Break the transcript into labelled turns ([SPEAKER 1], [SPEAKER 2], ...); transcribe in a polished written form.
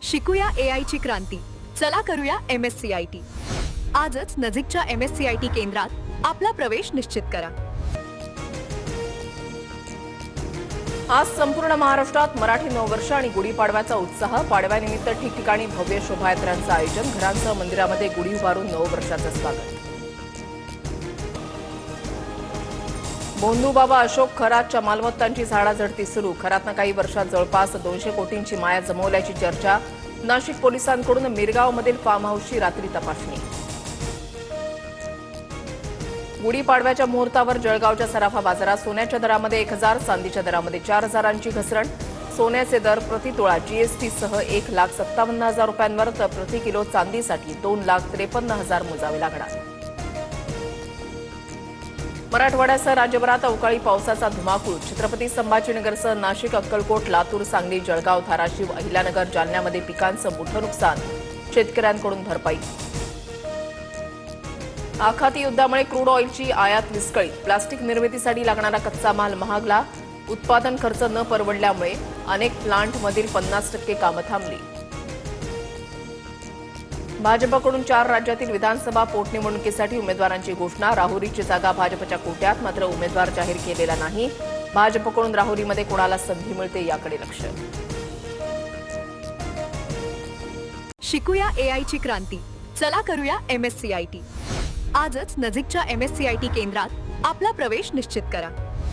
[SPEAKER 1] शिकूया AI ची क्रांती. चला करूया MSCIT. आजच नजीकच्या MSCIT केंद्रात आपला प्रवेश निश्चित करा.
[SPEAKER 2] आज संपूर्ण महाराष्ट्रात मराठी नववर्ष आणि गुढीपाडव्याचा उत्साह. पाडव्यानिमित्त ठिकठिकाणी भव्य शोभायात्रांचं आयोजन. घरांसह मंदिरामध्ये गुढी उभारून नववर्षाचं स्वागत. बोंधूबाबा अशोक खरातच्या मालमत्तांची झाडाझडती सुरू. खरातनं काही वर्षात जवळपास 200 कोटींची माया जमवल्याची चर्चा. नाशिक पोलिसांकडून मिरगावमधील फार्म हाऊसची रात्री तपासणी. गुढीपाडव्याच्या मुहूर्तावर जळगावच्या सराफा बाजारात सोन्याच्या दरामध्ये 1000, चांदीच्या दरामध्ये 4000ची घसरण. सोन्याचे दर प्रति तोळा जीएसटीसह 1,57,000 रुपयांवर, तर प्रति किलो चांदीसाठी 2,53,000 मोजावे लागणार. मराठवाड्यासह राज्यभरात अवकाळी पावसाचा धुमाकूळ. छत्रपती संभाजीनगरसह नाशिक, अक्कलकोट, लातूर, सांगली, जळगाव, धाराशिव, अहिल्यानगर, जालन्यामध्ये पिकांचं मोठं नुकसान. शेतकऱ्यांकडून भरपाई. आखाती युद्धामुळे क्रूड ऑइलची आयात विस्कळीत. प्लास्टिक निर्मितीसाठी लागणारा कच्चा माल महागला. उत्पादन खर्च न परवडल्यामुळे अनेक प्लांटमधील 50% कामं थांबली. भाजपकडून 4 राज्यातील विधानसभा पोटनिवडणुकीसाठी उमेदवारांची घोषणा. राहुरीची जागा भाजपच्या कोट्यात, मात्र उमेदवार जाहीर केलेला नाही. भाजपकडून राहुरीमध्ये कोणाला संधी मिळते याकडे लक्ष.
[SPEAKER 1] शिकूया AI ची क्रांती. चला करूया MSCIT. आजच नजीकच्या MSCIT केंद्रात आपला प्रवेश निश्चित करा.